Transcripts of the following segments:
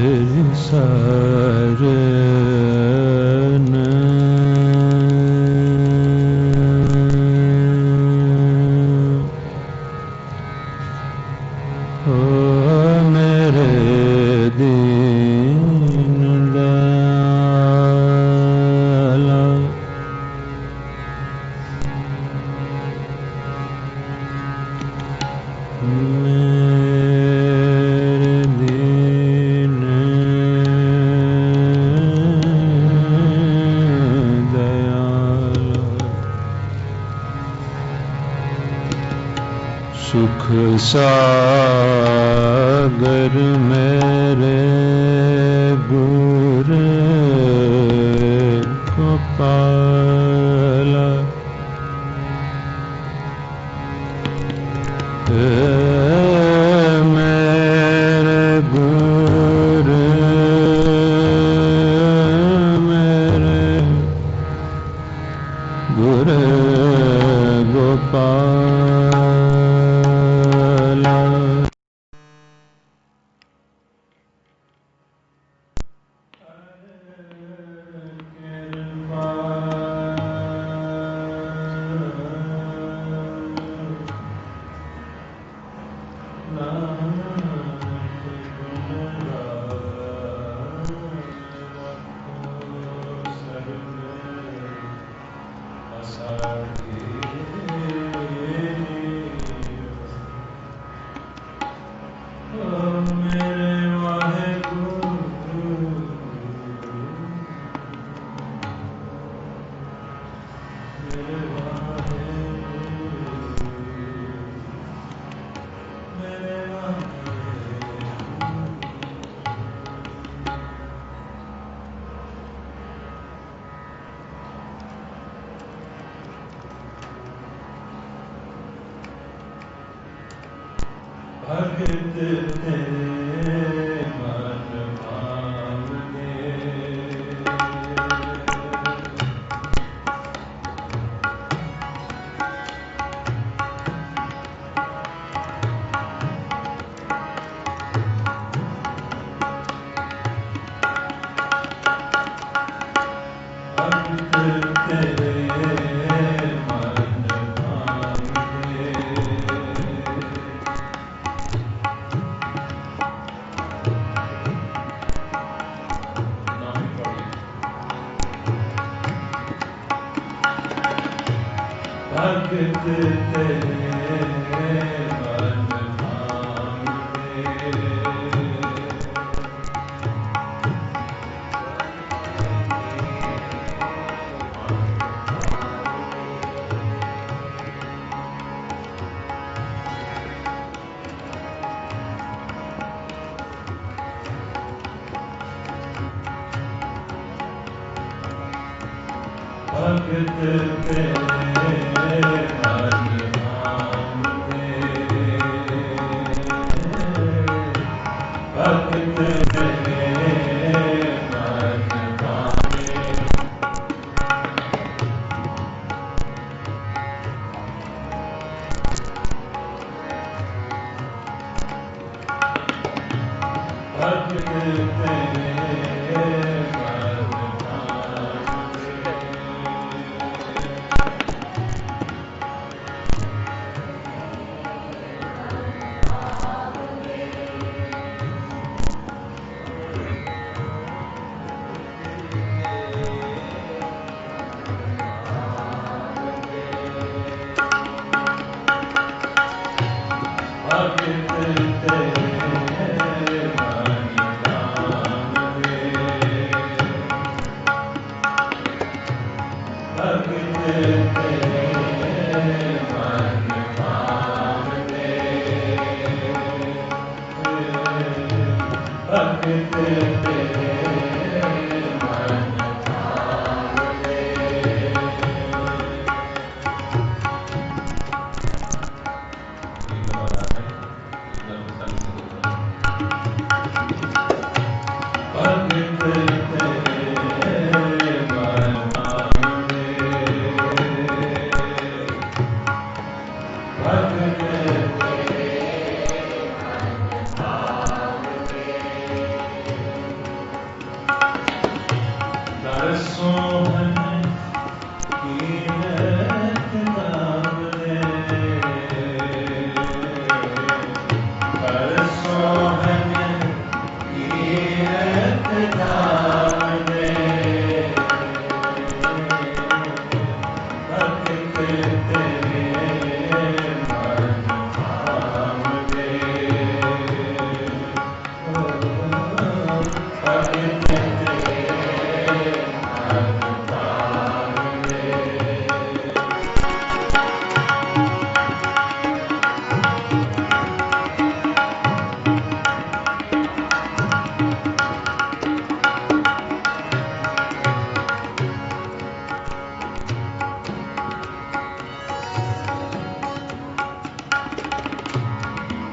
तेरी सरन ओ मेरे दीन दयाला मेरे दीन दयाला सुख सागर मेरे गुर गोपाला मेरे गुर मेरे गुर गोपाला भगत तेरे मन भावने भगत तेरे भगत तेरे मन भावने भगत तेरे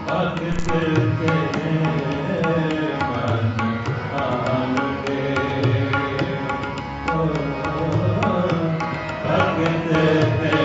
भगत तेरे मन आवे ओ भगत तेरे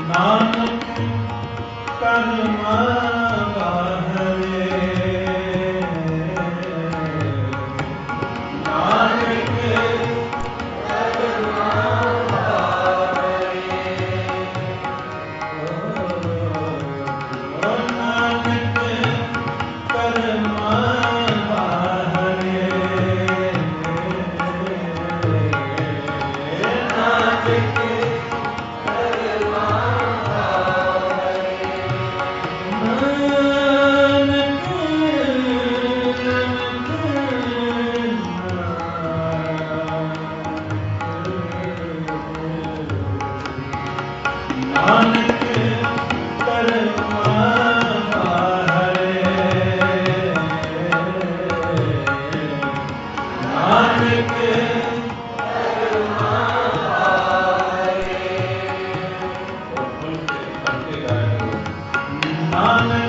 नानक कर्म बाहरे नानक कर्म बाहरे नानक कर्म बाहरे नानक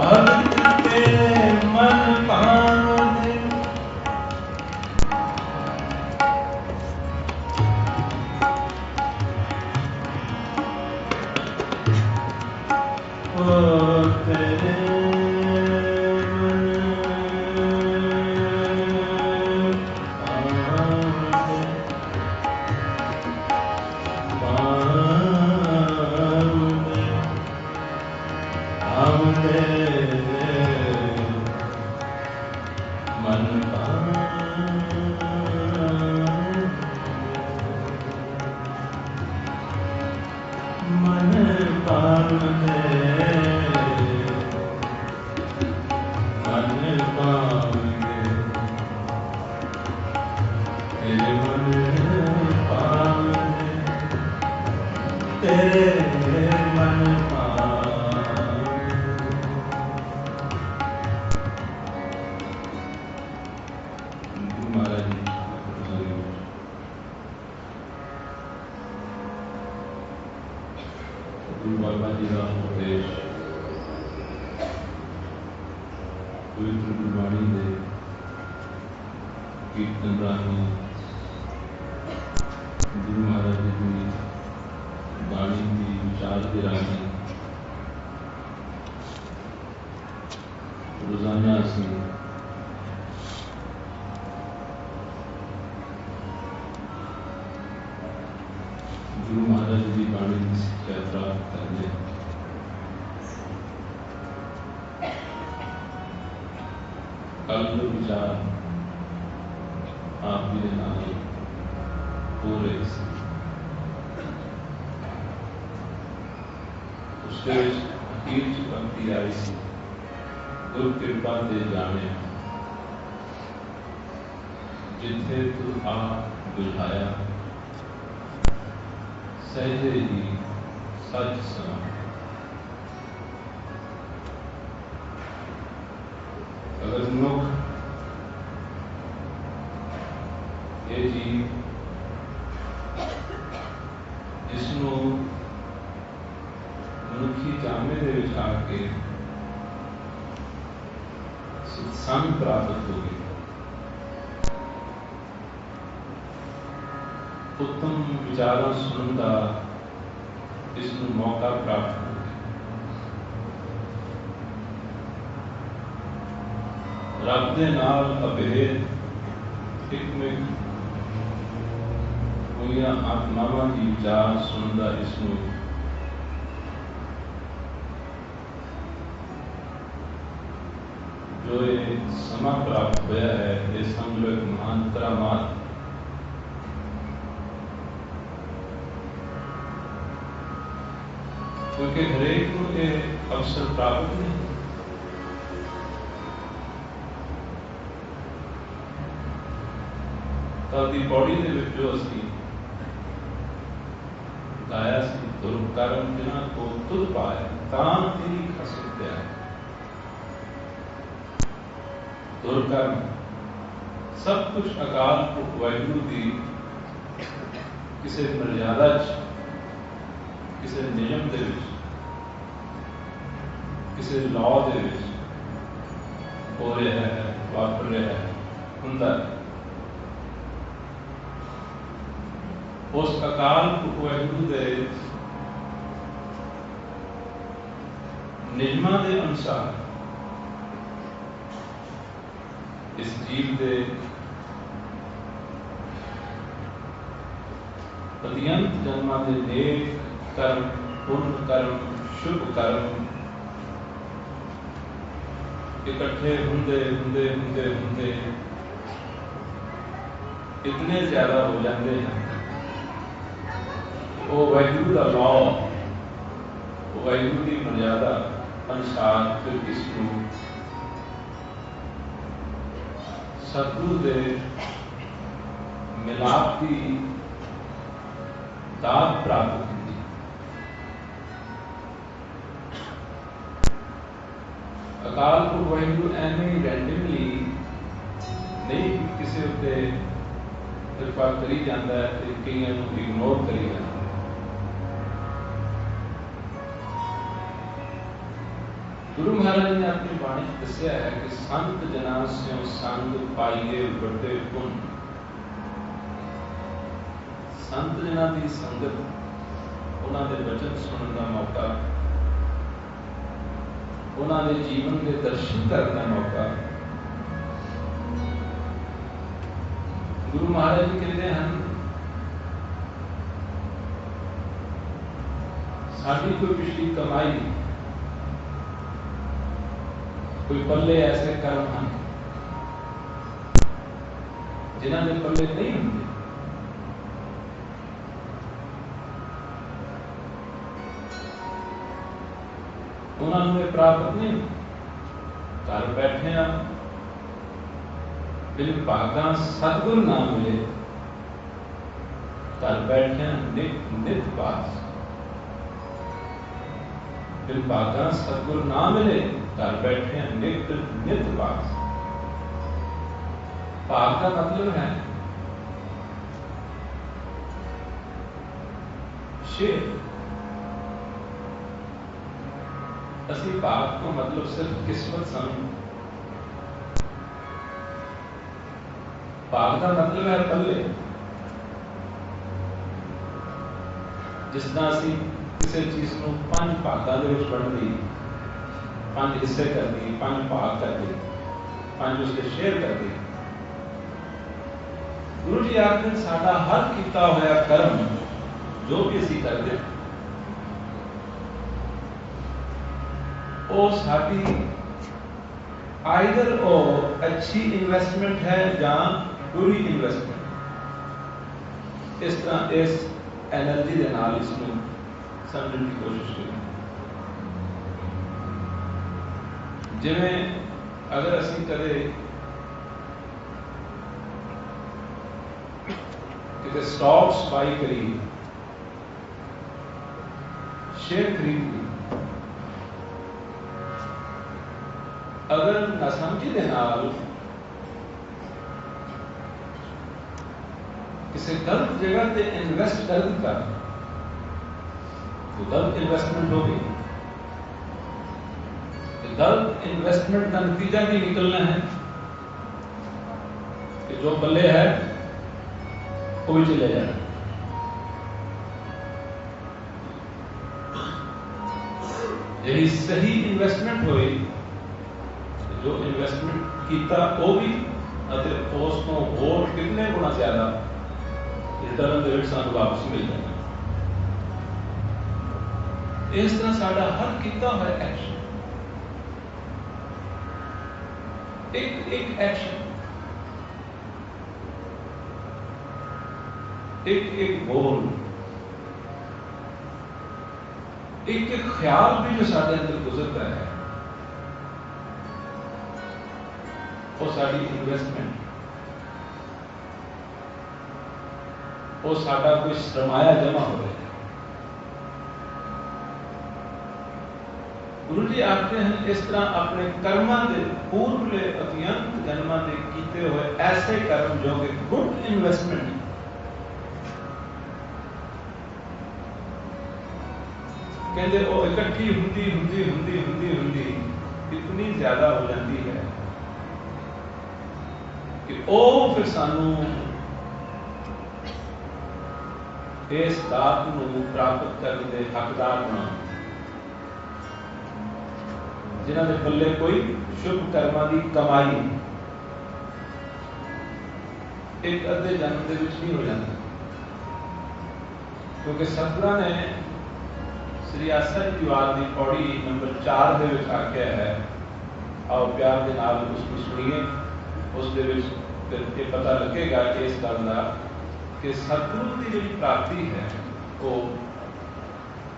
भगत तेरे मन भावने ओ तेरे मन भावने गुरु बाबा जी का उपदेश पवित्र गुरबाणी के कीर्तन राही गुरु महाराज जी की बाणी की विचार के राही रोजाना असी गुरु महाराज जी की बाणी की शिक्षा प्राप्त करने कल जो विचार आप भी नाल हो रहे थे उसके अखीर च पंक्ति आई सी गुरु कृपा दे जाने जिथे तू आ बुझाया सहजे ही सच सना। अगर मनुख ये जीव जिसनों मनुखी जामे दे विच आके सत्संग प्राप्त हो गई, उत्तम विचारों सुनने का इसनों मौका प्राप्त हो गया। रब दे नाल अभेद हिकमत हुईयां आत्मावां की विचार सुनदा इसनों जो ये समा प्राप्त होया है ये समझ लो एक महान करामात। क्योंकि हरेक को ये अवसर प्राप्त नहीं। तादी पौड़ी दे विच जो असी गाया सी दुर्कर्म जिन्हां को तुर पाए तां तेरी खसम ते आए। दुर्कर्म सब कुछ अकाल पुरख वाहिगुरू की किसी मर्यादा किसी नियम दे विच किसी लॉ दे विच हो रहा है वापर रहा है हुंदा है। उस अकाल पुरख वाहिगुरू दे नियमां दे अनुसार इस जीव के अत्यंत जन्मां दे नेक कर्म पुण्य कर्म शुभ कर्म इकट्ठे होंदे होंदे होंदे होंदे इतने ज्यादा हो जाते हैं, वो वाहिगुरू का लॉ, वाहिगुरू की मर्यादा अनुसार फिर इसको सतगुरु के मिलाप की दात प्राप्त होती। अकाल पुरख वाहिगुरू एवं रैंडमली नहीं किसी उत्ते कृपा करी जाता है तो कई इग्नोर करी जाता। गुरु महाराज ने अपनी बाणी दसिया है कि संत जना स्यों संग पाइए बड़े पुन। संत जना की संगत, उन्होंने वचन सुनने का मौका, उन्होंने जीवन के दर्शन करने का मौका। गुरु महाराज जी कहते हैं साड़ी कोई पिछली कमाई, कोई पल्ले ऐसे कर्म हैं जिन्होंने पल्ले नहीं होंगे, उन्होंने प्राप्त नहीं। घर बैठे बिन भागा सतगुर ना मिले, घर बैठे नित नित पास। बिन भागा सतगुर ना मिले, घर बैठे नित नित पास। भाग का मतलब है शेर। असली भाग को मतलब सिर्फ किस्मत समझ। भाग का मतलब है पल्ले। जिस तरह असी किसी चीज को 5 भागों के वंड दी, 5 हिस्से कर दी, 5 भाग कर दी, 5 उसके शेयर कर दी। गुरु जी आखिर साडा हर किया होया कर्म जो भी असी करते वो साडी आइदर वो अच्छी इन्वेस्टमेंट है या बुरी इन्वेस्टमेंट। इस तरह इस एनर्जी के नाल इसको समझने की कोशिश करें। जिवें अगर असी कदे किते स्टॉक्स बाई करी, शेयर खरीद, अगर नासमझी दे नाल किसी गलत जगह पे इन्वेस्ट कर दिता तो गलत इन्वेस्टमेंट हो गई। गलत इन्वेस्टमेंट का नतीजा भी निकलना है कि जो पल्ले है वो भी चले जाए। यही सही इन्वेस्टमेंट हुई, जो इन्वेस्टमेंट किया वो भी उसको होर कितने गुना ज्यादा रिटर्न रेट सानू वापस मिल जाए। इस तरह साडा हर किया हुआ एक्शन, एक एक एक्शन, एक एक बोल, एक एक ख्याल भी जो साडे अंदर गुजरता है वो साडी इन्वेस्टमेंट, वो साडा कोई सरमाया जमा हो रहा है। गुरु जी आखते हैं इस तरह अपने कर्मां के पूर्वले अत्यंत जन्मां के कीते हुए ऐसे कर्म जो कि गुड इन्वेस्टमेंट कहते वो इकट्ठी हुंदी हुंदी हुंदी हुंदी हुंदी इतनी ज्यादा हो जाती है कि वो फिर सानू इस दात नूं प्राप्त करने के हकदार बना, जिन्हां दे पल्ले कोई शुभ कर्मां की कमाई एक अद्धे जन्म के विच नहीं हो जाती। क्योंकि सतगुरां ने श्री आसा जी वार की पौड़ी नंबर 4 के विच आख्या है, आओ प्यार के नाल उसको सुनिए। उस दे विच फिर ये पता लगेगा इस गल का कि सतगुरु की जी प्राप्ति है वो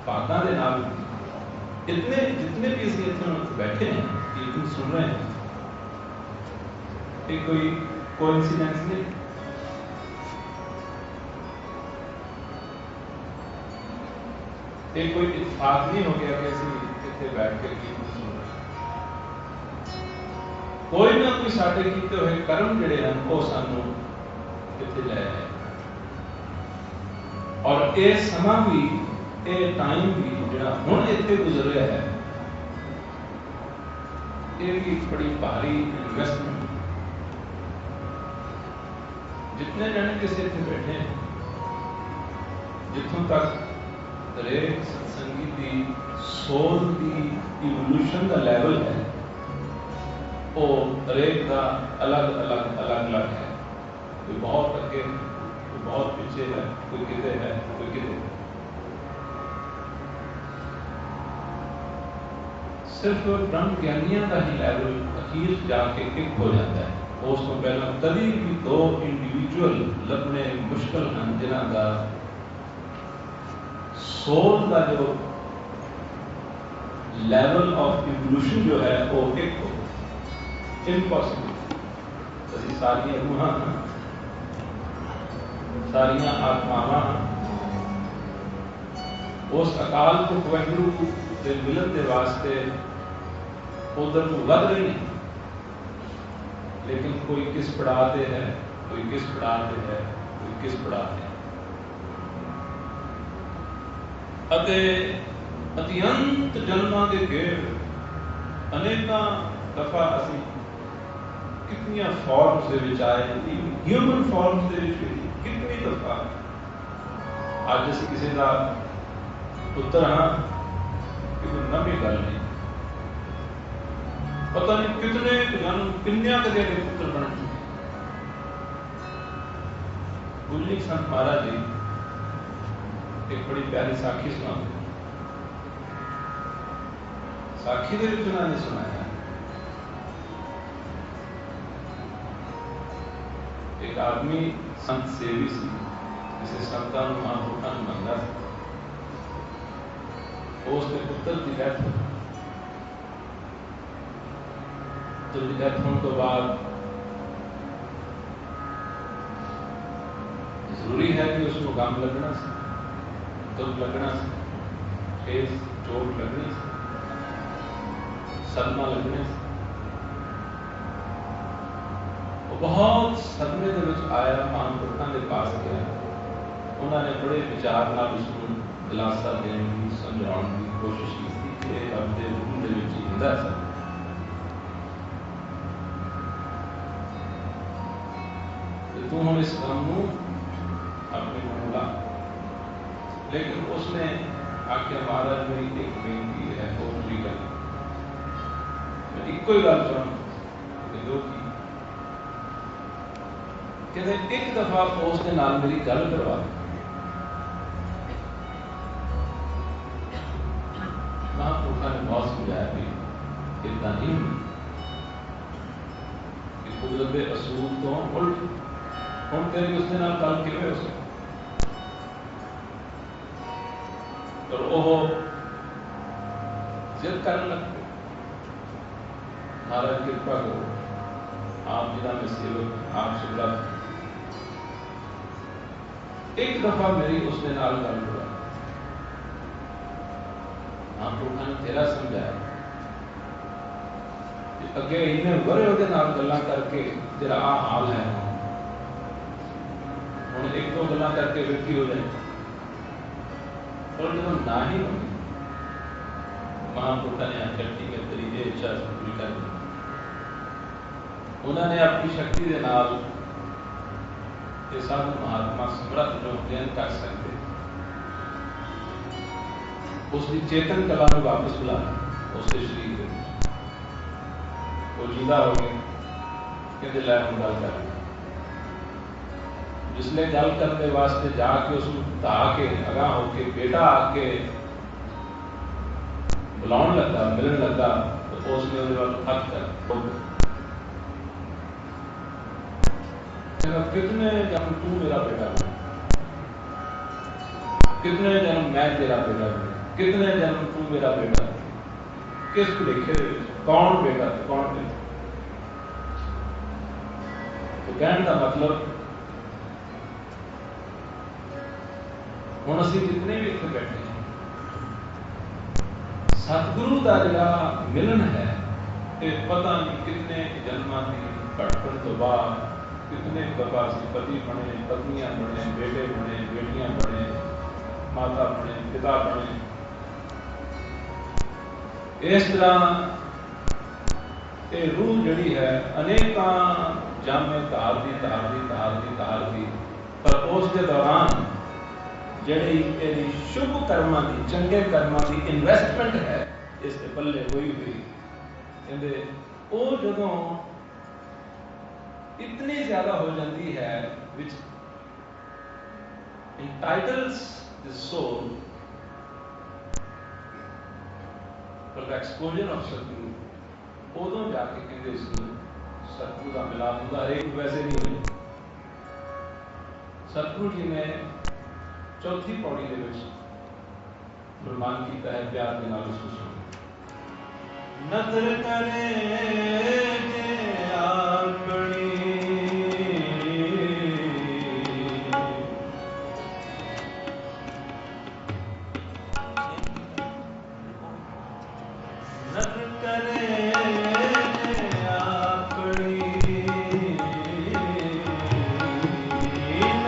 भागां दे नाल इतने जितने भी असीं इत्थे बैठे हैं कीर्तन सुन रहे हैं, ये कोई कोइंसिडेंस नहीं। ये कोई इत्तेफाक नहीं हो गया कि असीं इत्थे बैठ के कीर्तन सुन रहे हैं। कोई ना कोई साडे कीते हुए कर्म जिहड़े हैं वो सानू इत्थे ले आए। और ये समा भी ये टाइम भी जिहड़ा हुण इत्थे गुजर रहा है ये भी बड़ी भारी इन्वेस्टमेंट। जितने जने किसी इत्थे बैठे हैं, जिथों तक हरेक सत्संगी की सोल की इवोल्यूशन का लैवल है वो हरेक का अलग अलग है। कोई बहुत अगे, कोई बहुत पीछे है, कोई किते है, कोई किते। सिर्फ ब्रह्म ज्ञानियों का ही लैवल अखीर जाके एक हो जाता है। उस तो पहला कभी भी दो इंडिविजुअल लभने मुश्किल हैं जिन्हों का सोल का जो लेवल ऑफ इवोल्यूशन जो है वो एक हो। इम्पॉसिबल। अभी सारिया रूहां सारिया आत्मावां उस अकाल पुरख वाहिगुरू के मिलन के वास्ते उधर को वध रही है, लेकिन कोई किस पड़ाव से है, कोई किस पड़ाव से है, कोई किस पड़ाव से। अत्यंत जन्मां के घेर अनेकों दफा असी कितनी फॉर्म्स के विच आए, ह्यूमन फॉर्म्स के विच कितनी दफा अज असी किसी का पुत्र हाँ कि कोई नवी गल नहीं। पता नहीं कितने जन्म किन्नियां कदे के पुत्र बन चुके। गुरु संत महाराज जी एक बड़ी प्यारी साखी सुनाते। साखी के विच उन्होंने सुनाया एक आदमी संत सेवी सी, जिसे संतां नूं महापुरुखां नूं मनदा सी। उसके पुत्र की डेथ हो, पुत्र की डेथ होने तो बाद जरूरी है कि उसको गम लगना सी, दुख लगना सी, ठेस चोट लगनी सी, सदमा लगने सी। वो बहुत सदमे के विच आया, महापुरुखां के पास गया। उन्होंने बड़े विचार नाल उसको दिलासा देने की, समझाने की कोशिश की कि अपने रूह के विच जिंदा सा। तू हम इस काम को अपने को ला। लेकिन उसने आख्या महाराज मेरी एक बेनती है, वो पूरी कर। मैं इको ही गल चाहूँ कहते एक दफा उसके नाल मेरी गल करवा। महापुरुषों ने बहुत समझाया भी इतना नहीं कि कुदरत के असूल तो उल्ट हम तेरी उसके नाल गल किवें हो सकती। पर वो जिद करने लग पे। महाराज कृपा करो, आप जिला में सेवक, आप सुब्रत। एक दफा मेरी उसने नाल गल करवा। महापुरुषों ने तेरा समझाया अगे इन्ने वरे ਉਹਦੇ ਨਾਲ ਗੱਲਾਂ करके तेरा आ हाल है। ਹੁਣ एक दो ਗੱਲਾਂ करके फिर की हो जाए। और जब ना ही होगी महापुरुषों ने आख्या ठीक है तेरी ये इच्छा पूरी कर दी। उन्होंने अपनी शक्ति के नाल ये साधु महात्मा समर्थ जो अध्ययन कर सकते उसकी चेतन कला को वापस बुला उसके शरीर के वो जिंदा हो गए। कहते लै हम गल कर जिसने गल करने वास्ते जाके उसको धा के अगाह होके बेटा आके बुलाने लगा, मिलने लगा, तो उसने उसके बाद हक कर कितने जन्म तू मेरा बेटा बने, कितने जन्म मैं तेरा बेटा बने, कितने जन्म तू मेरा बेटा बने, किस भुलेखे कौन बेटा ते कौन बेटा। तो कहने का मतलब हुण असीं जितने भी इत्थे बैठे हैं, सतगुरु का जिहड़ा मिलन है ये पता नहीं कितने जन्मां की भटकण तो बाद कितने दफा असीं पति बने, पत्नियां बने, बेटे बने, बेटियां बने, माता बने, पिता बने। इस तरह ये रूह जिहड़ी है अनेकां जामे धारदी धारदी धारदी धारदी, पर उस दे दौरान जिहड़ी इहदी शुभ कर्मां की, चंगे कर्मां की इन्वेस्टमेंट है इस दे पल्ले होई हुई, कहंदे वो जदों इतनी ज्यादा हो जाती है which entitles the soul for the exposure of Satguru, उदों जाके कहते इसको सतगुरु का मिलाप होता। हरेक वैसे नहीं हुए। सतगुरु जी ने चौथी पौड़ी के प्रमाण किया है प्यार के नाल उसको सुनो। नजर करे जे आपनी नजर करे जे आपनी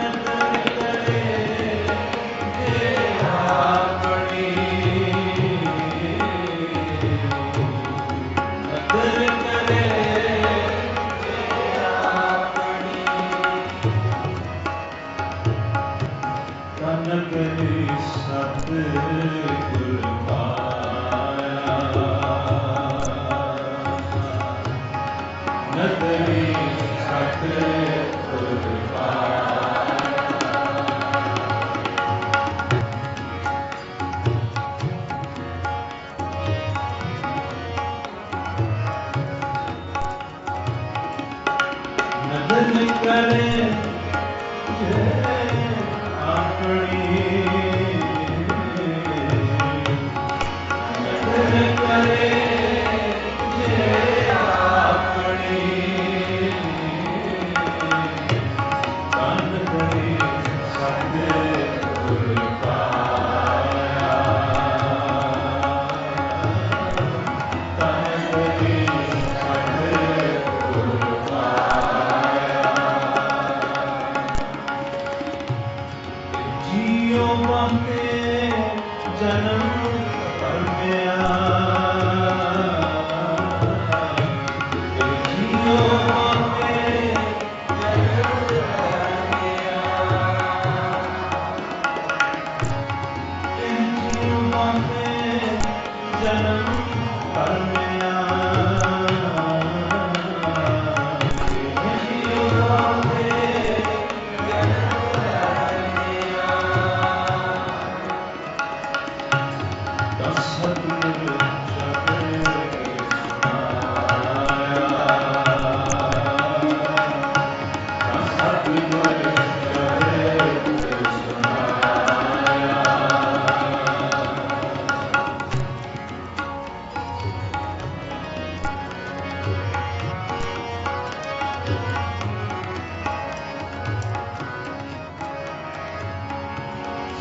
नजर करे जे आपनी नजर करे जे आपनी तन करी सतगुर नदरी सतगुर नदर करे जे अपनी नदर करे जे अपनी तन करी सतगुर पाया तन करी सतगुर पाया जियो बाके जन्म परमिया जियो बाके जन्म परमिया जियो बाके जन्म परमिया जियो बाके जन्म परमिया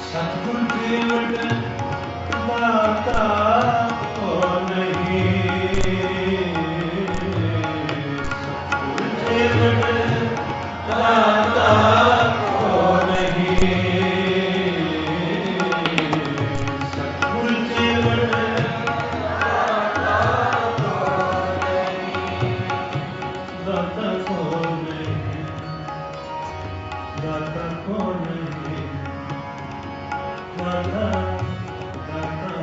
सतगुरु केवट दाता को नहीं सतगुरु केवट दाता को नहीं सतगुरु केवट दाता को नहीं दाता को नहीं दाता को नहीं दाता दाता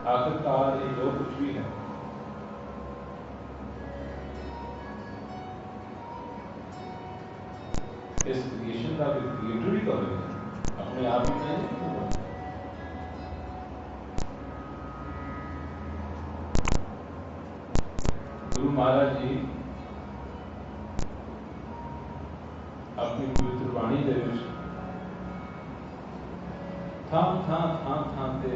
आखिरकार ये जो कुछ भी है इस क्रिएशन का भी क्रिएटर भी तो है, अपने आप ही नहीं। गुरु महाराज जी अपनी पवित्र बाणी दे विच थां ते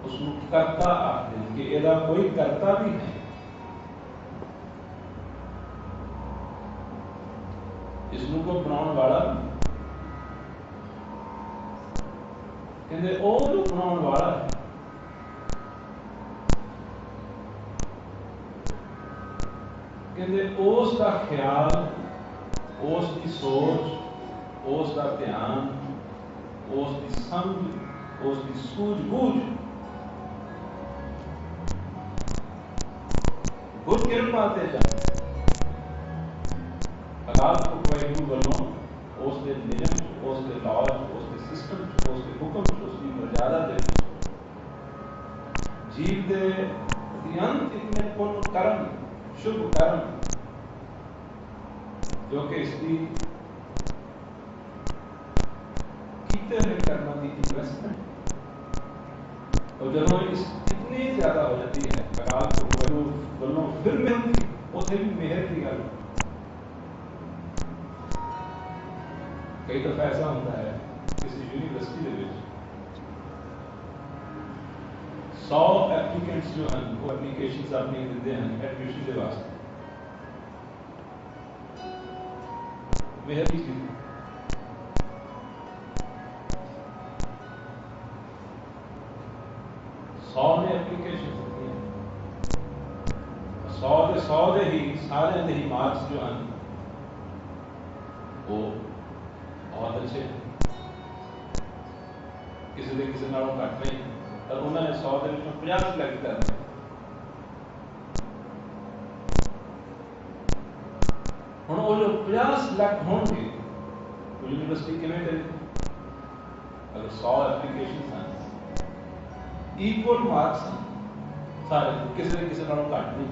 उसनू करता आखदे कि एदा कोई करता भी है, इसनू को बनाने वाला कहते ओ जो बनाने वाला है, कहते उस दा ख्याल, उस दी सोच, उस दा ध्यान, उस दी समझ, उस दी सूझबूझ गुर किरपा ते जाए अकाल पुरख वाहिगुरू वालों उस दे नियम, उस दे लॉज, उस दे सिस्टम, उस दे हुक्म, उस दी मर्यादा दे जीव दे अत्यंत इतने पुण्य कर्म, शुभ कर्म जो कि इसकी कीते हुए कर्मों की इन्वेस्टमेंट और जब इस इतनी ज्यादा हो जाती है अकाल पुरख वाहिगुरू वालों फिर मेहनत उसे भी मेहर की गल। कई दफा ऐसा होता है किसी यूनिवर्सिटी के 100 एप्लीकेंट्स जो हैं वो एप्लीकेशंस अपनी देते हैं एडमिशन के वास्ते, मेहर की चीज 100 ने एप्लीकेशन होती है, 100 दे ही सारे दे ही मार्क्स जो हैं वो बहुत अच्छे, किसी नालों घट नहीं, और उन्होंने 100 के 50 सिलेक्ट करने। हुण वो जो 50 सिलेक्ट होंगे वो यूनिवर्सिटी किवें करेगी? अगर 100 एप्लीकेशन हैं, इक्वल मार्क्स हैं सारे, किसी नालों घट नहीं,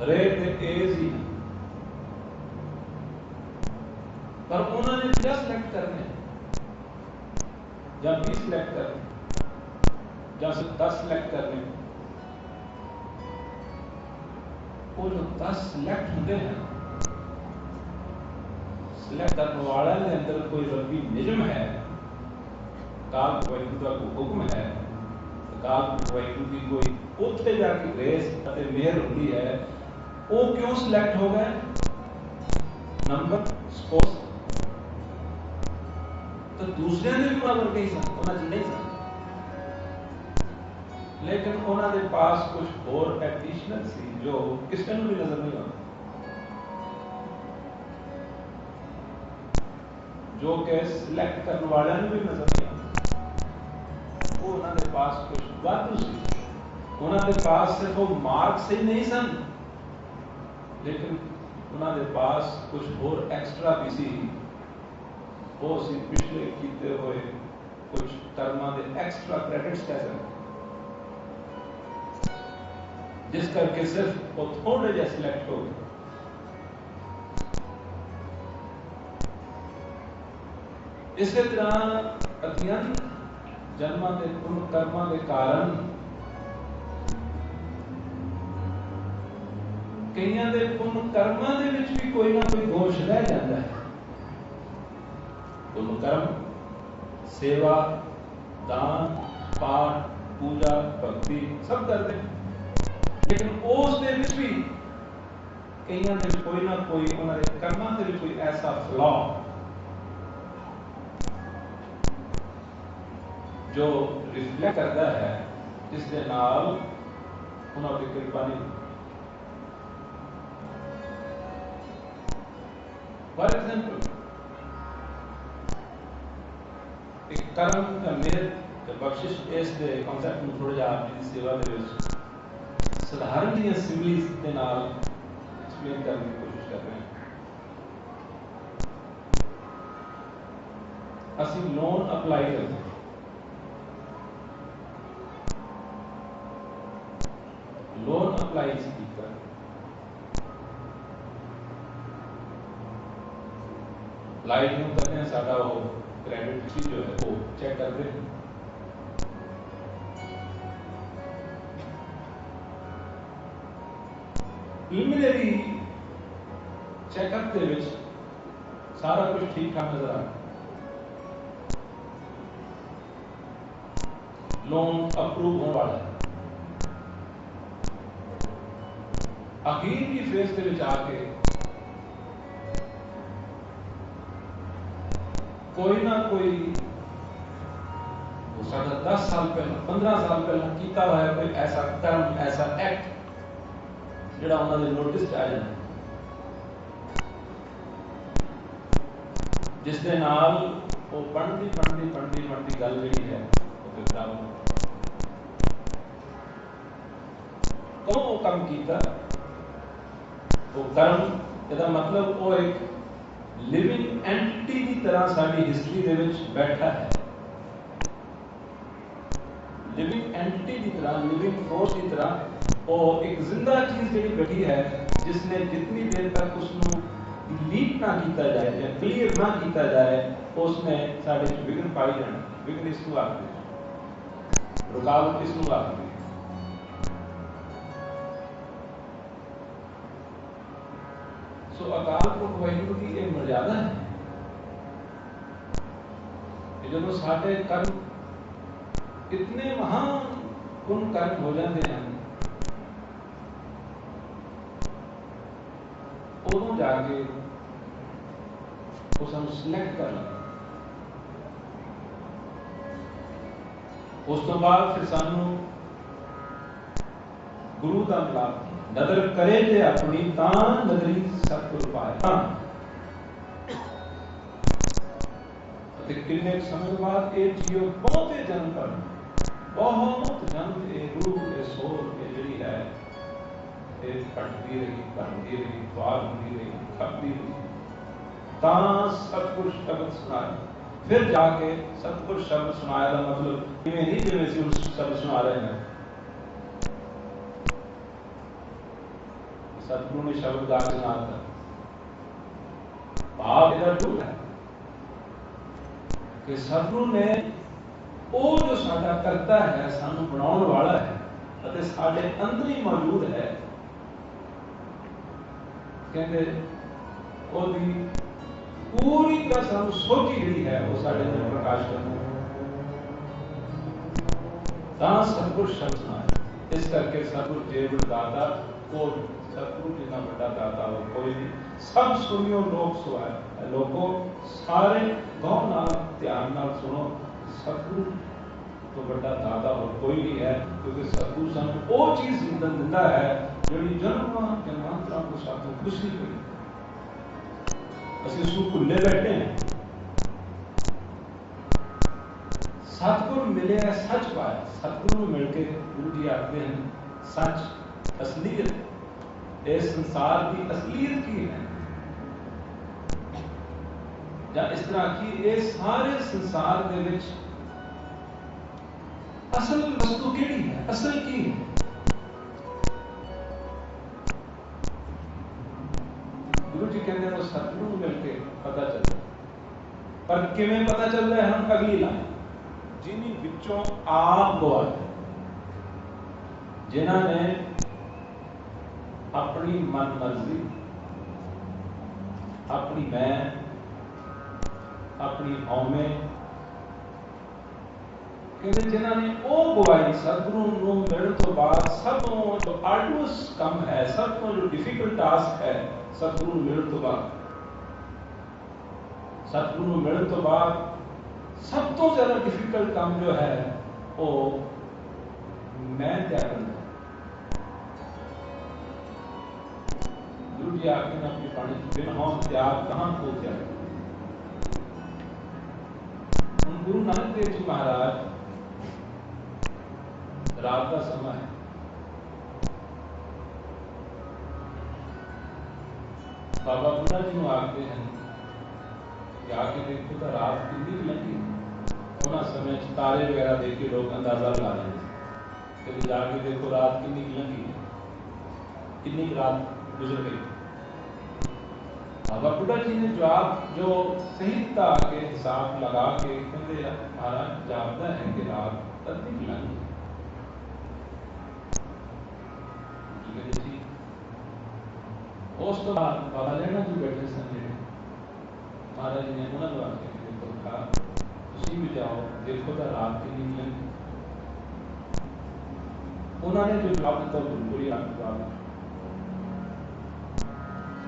रेट ते एज ही है, पर उन्होंने 50 सिलेक्ट करने या 20 सिलेक्ट करने या 10 सिलेक्ट करने, वो जो 10 सिलेक्ट होते हैं, सिलेक्ट करने वाले के अंदर कोई रब्बी निजम है, अकाल पुरख वाहिगुरू का कोई हुक्म है, अकाल पुरख वाहिगुरू की कोई उत्थे जाके ग्रेस और मेहर होती है, वो क्यों सिलेक्ट हो गए? नंबर सपोज तो दूसरे ने भी बराबर कही सन, उन्हें नहीं सन, लेकिन उन्होंने पास कुछ होर प्रैक्टिशनर सी जो किसी को भी नजर नहीं आते, जो कि सिलेक्ट करने वाले भी नजर नहीं आते। वो उन्होंने पास कुछ वाधू सी, उन्होंने पास सिर्फ वो मार्क्स ही नहीं सन, लेकिन उन्होंने पास कुछ होर एक्स्ट्रा भी सी। वो सी पिछले किए हुए कुछ टर्मां दे एक्स्ट्रा क्रेडिट्स कह सकते, जिस करके सिर्फ वो थोड़े जे सिलेक्ट हो गए। इस तरह अत्यंत जन्मां के पुण्य कर्मां के कारण कईयां दे पुण्य कर्मां दे विच भी कोई ना कोई दोष रह जाता है। पुण्य कर्म सेवा, दान, पाठ, पूजा, भक्ति सब करते हैं, लेकिन उस दे विच भी कईयां दे कोई ना कोई उन्होंने कर्मां दे विच कोई ऐसा फ्लॉ जो रिफ्लेक्ट करता है, जिसके नाल उन्होंने कृपा नहीं। फॉर एग्जाम्पल एक कर्म का मेहर बख्शिश इस कॉन्सैप्ट में थोड़ा जिहा आपकी सेवा के साधारण जी सिमिलीज के नाल एक्सप्लेन करने की कोशिश कर रहे हैं। असी लोन अप्लाई करते हैं, लोन अप्लाई किया, अप्लाई क्यों करते हैं? साडा वो क्रेडिट हिस्ट्री जो है वो चेक करते हैं। प्रीलिमिनरी चेकअप के विच सारा कुछ ठीक ठाक नजर आ रहा, लोन अप्रूव होने वाला है। अखीर की फेज के विच आके कोई ना कोई हो सकता 10 साल पहले 15 साल पहले किया हुआ है कोई ऐसा कर्म, ऐसा एक्ट जिहड़ा उन्होंने नोटिस आ जाए, जिस दे नाल वो बनती गल जिहड़ी है वो खराब हो। क्यों वो काम किया? वो कर्म इसका मतलब वो एक लिविंग एंटिटी की तरह साडी हिस्ट्री दे विच बैठा है, लिविंग एंटिटी की तरह, लिविंग फोर्स की तरह वो एक जिंदा चीज जिहड़ी बैठी है, जिसने जितनी देर तक उसको डिलीट ना किया जाए या क्लियर ना किया जाए, उसने साडे विघन पाई जाना। विघन इसको आखदे, रुकावट इसको आखदे। सो अकाल पुरख वाहिगुरू की एक मर्यादा है कि जब साडे कर्म इतने महान पुण्य कर्म हो जाते हैं, उदों जाके वो सानू सिलेक्ट कर लें। उस तो बाद फिर सानू गुरु का मिलाप नदर करे जे अपनी तान नदरी सतगुर पाए। किन्ने समय बाद ये जियो बहुत जन्म पर बहुत जन्म ये रूह ये सोल ये जिहड़ी है ये फटती रही, बनती रही, बाल होती रही, खपती रही, तां सतगुर शब्द सुनाए। फिर जाके सतगुर शब्द सुनाया का मतलब इवें नहीं जिवें असीं उस शब्द सुना रहे हैं। सतगुरु ने शब्द गा के सुनाता, भाव इधर झूठ है कि सतगुरु ने वो जो साडा करता है, सानू बनाने वाला है, अते साडे अंदर ही मौजूद है। कहते ओदी पूरी तरह सानू सोची जिहड़ी है वो साडे अंदर प्रकाश करता है। तां सतगुर शब्द सुनाया। इस करके सतगुर जे दाता को सतगुरु जितना बड़ा दाता हो कोई नहीं। सब सुनियो लोक सुहाए। लोगों सारे गौर नाल ध्यान नाल सुनो। सतगुरु तो बड़ा दाता और कोई नहीं है, क्योंकि सतगुरु सानू वो चीज जिंदन दिंदा है जिहड़ी जन्मां जन्मांतरां को साथों खुशी पई। असीं उसनूं भुल्ले बैठे हैं। सतगुरु मिले सच पाया। सतगुरु मिल के गुरु जी आखते हैं सच असलीयत, इस संसार की असलीयत की है, या इस तरह की ये सारे संसार दे विच असल वस्तु केड़ी है, असल की है। गुरु जी कहते हैं वो सतगुरु मिलके पता चलता, पर किवें पता चलता है हम अगली लाइन, जिन्हीं विचों आप गवाए, जिन्हां ने अपनी मन मर्जी, अपनी मैं, अपनी हौमे, कहते जिन्हां ने वो गवाई सतगुरु नूं मिलण तो बाद सब तो जो आर्डुअस काम है, सब तो जो डिफिकल्ट टास्क है सतगुरु मिलण तो बाद, सतगुरु मिलण तो बाद सब तो ज्यादा डिफिकल्ट काम जो है वो मैं त्यागन। गुरु जी आखिर ने अपनी बाणी बिन हौम त्याग कहां को त्याग। गुरु नानक देव जी महाराज रात का समय है, बाबा बुढ़ा जी को आखते हैं कि आके देखो तो रात कितनी लंबी। उन्होंने समय तारे वगैरह देख के लोग अंदाजा लगा लेते, तो जाके देखो रात कितनी लंबी है, कितनी रात गुजर गई। बाबा बुढ़ा जी ने जवाब जो संहिता के हिसाब लगा के कहते महाराज जापता है कि रात अद्धी लंबी। उस तो बाद बाबा लेना जी बैठे सन, महाराज जी ने उन्होंने आके देखो कहा तुम भी जाओ देखो तो रात की नींद लगी। उन्होंने जो जवाब दिता बिल्कुल ही जवाब,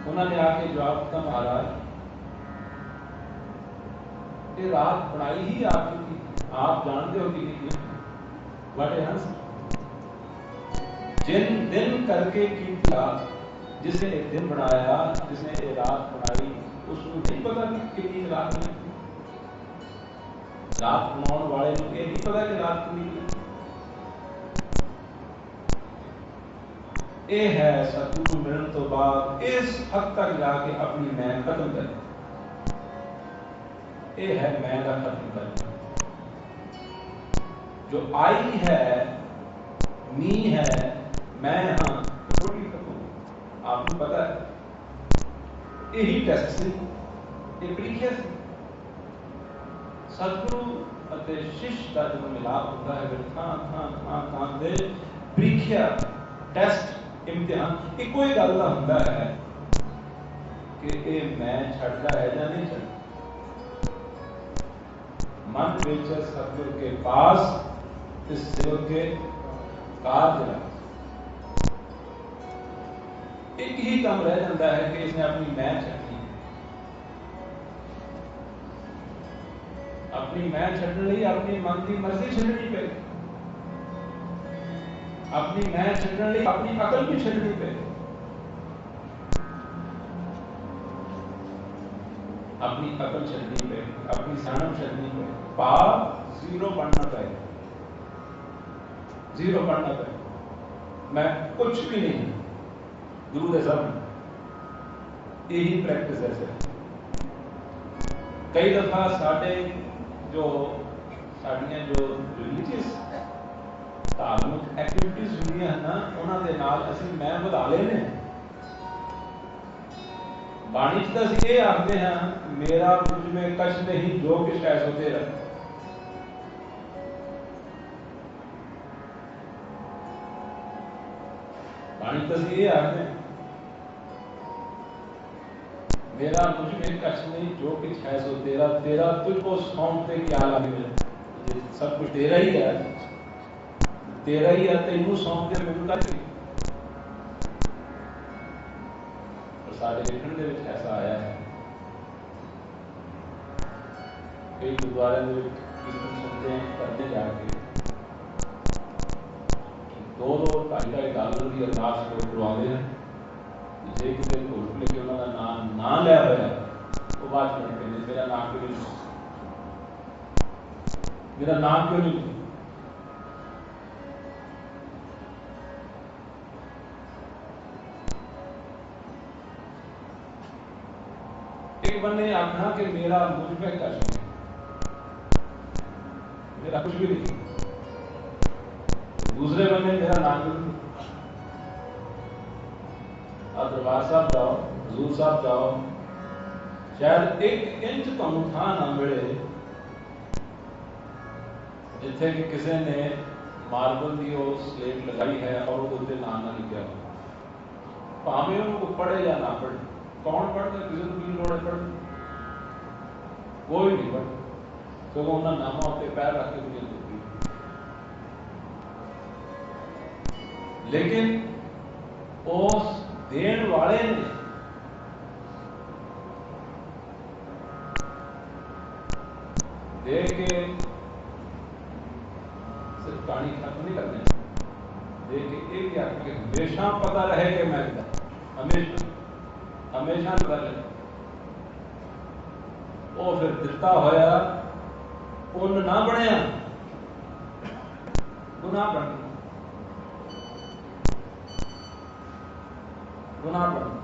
उन्होंने आके जवाब दिता महाराज ये रात बनाई ही आपकी थी, आप जानते हो कि बड़े हंस जिन दिन करके की रात, जिसने एक दिन बनाया, जिसने एक रात बनाई, उसको नहीं पता कि कितनी रात है। रात बनाने वाले को ये नहीं पता कि रात कितनी है। ये है सतगुरु मिलने तो बाद इस हद तक जाके अपनी मैं खत्म कर, ये है मैं का खत्म कर। जो आई है, मी है, मैं हाँ, थोड़ी खत्म। आपको पता है यही टेस्ट सी, ये परीक्षा सी। सतगुरु ਅਤੇ शिष्य का जो मिलाप होता है थां दे ਪ੍ਰੀਖਿਆ, ਟੈਸਟ, ਇਮਤਿਹਾਨ ਇੱਕੋ ਹੀ ਗੱਲ ਦਾ ਹੁੰਦਾ ਹੈ ਕਿ ਇਹ ਮੈਂ ਛੱਡਦਾ ਹੈ ਜਾਂ नहीं ਛੱਡਦਾ। मन ਵਿੱਚ सतगुरु के पास इस सेवक के कार्य एक ही काम रह जाता है कि इसने अपनी मैं छड्डी, अपनी मैं छड्डण लई अपनी मन की मर्जी छड्डनी पई, अपनी मैं छड्डण लई अपनी अकल भी छड्डनी पई, अपनी अकल छड्डनी पई, अपनी सानम छड्डनी पई, पाप जीरो बनना पड़ेगा, जीरो बनना पड़ेगा। मैं कुछ भी नहीं, गुरु के सामने यही प्रैक्टिस है सर। कई दफा साडे जो साडियां जो रिलीजियस धार्मिक एक्टिविटीज हुंदियां हैं ना, उन्हां दे नाल असीं मैं वधा लेने। बाणी च तां असीं इह आखदे हां मेरा मुझ में कछ नहीं जो किछ है सो तेरा। बाणी तां असीं इह आखदे हां मेरा मुझ में कछ नहीं जो कुछ है सो तेरा, तेरा तुझको सौंपते क्या लगे, सब कुछ तेरा ही है, तेरा ही है, तेनू सौंपते मैनू कछ नहीं। और साडे लिखण दे विच ऐसा आया है, कई गुरुद्वारे में कीर्तन सुनते हैं, करते जाके 2-2 2.5 डॉलर की अरदास लोग करवाते हैं। जे किसी भूल भुलेखे उन्होंने नाम ना लिया होया वो बात करते हैं मेरा नाम क्यों नहीं, मेरा नाम क्यों नहीं। एक बंदे ने आखना कि मेरा मुझ पे कर, मेरा कुछ भी नहीं, दूसरे बंदे मेरा नाम भी नहीं। आप दरबार साहब जाओ, हजूर साहब जाओ, शायद 1 इंच तुहानू थां ना मिले जिथे कि किसी ने मार्बल की वो स्लेट लगाई है और वो उत्ते नाम ना लिखा हो, भावें उन्होंने पढ़े या ना पढ़े। कौन पढ़ता, किसी को की लोड़ है पढ़, कोई नहीं पढ़, क्योंकि उन्होंने नामा उत्ते पैर रख के दुनिया दी। लेकिन उस देण वाले ने दे के सिर्फ कहानी खत्म नहीं करनी, दे के एक या हमेशा पता रहे कि मैं हमेशा हमेशा पता रहे। वो फिर दिता होया पुण्य ना बनया, गुनाह बन गया, गुनाह बन गया।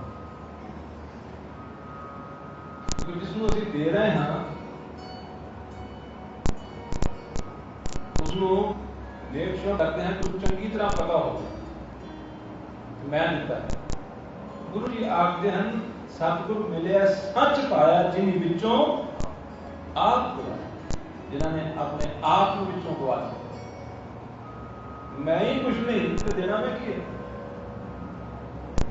क्योंकि जिसनों असीं दे रहे हैं उसनों मेक श्योर करते हैं कुछ चंगी तरह पता हो मैं दिता है। गुरु जी आखते हैं सतगुरु मिले सच पाया जिन विचों आप गवाया, जिन्होंने अपने आप विचों गवाया। मैं ही कुछ नहीं तो देना मैं की है,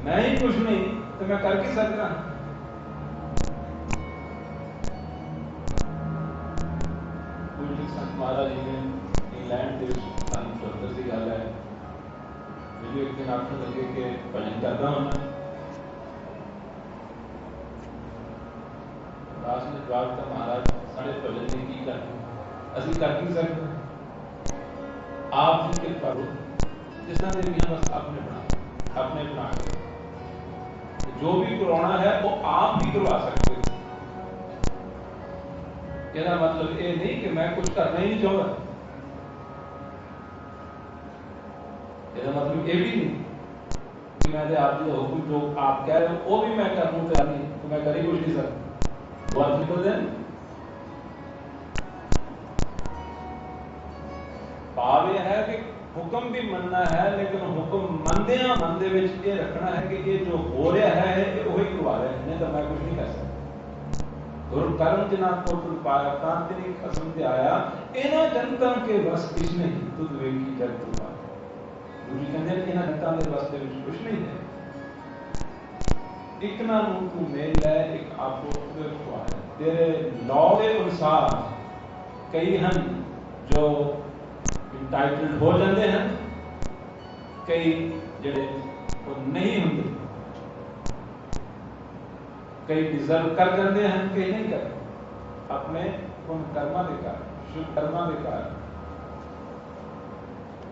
मैं ही कुछ नहीं तो मैं कर की सकता। संत महाराज जी ने इंग्लैंड के 74 की गल है, मुझे एक दिन आखने लगे कि भजन करता हूं ना, दास ने जवाब दिया महाराज साढ़े भजन ने की करना, असं कर नहीं सकते, आप जी कृपा करो जिस तरह देवियां बस अपने बना जो भी करवाना है वो आप भी करवा सकते हो। कहना मतलब ये नहीं कि मैं कुछ करना ही नहीं चाहता, ਇਹਦਾ मतलब ये भी नहीं कि मैं आप जी हुक्म जो आप कह रहे हो वो भी मैं करने तैयार नहीं, तो मैं कर ही कुछ नहीं सकता। बात निकल जाए भाव यह है कि हुक्म भी मनना है, लेकिन हुक्म मनदिया मन दे विच ये रखना है कि ये जो हो रहा है ये वही करवा रहे हैं, नहीं तो मैं कुछ नहीं कर सकता। गुरु कर्म जिना को तुम पाया तांत्रिक खसम ते आया, इन्हां जनता के बस किछ नहीं तुझ वेखी जग तू पाया। गुरु जी कहते हैं इन्हां जनता के बस दे विच कुछ नहीं है, एक ना नूं तू मेल है, एक आपको खुआ है। तेरे लॉ के अनुसार कई हैं जो इंटाइटल्ड हो जाते हैं, कई जिहड़े वो नहीं होंगे, कई डिजर्व कर जाते हैं, कई नहीं करते अपने उन कर्मा के कारण, शुभ कर्मा के कारण।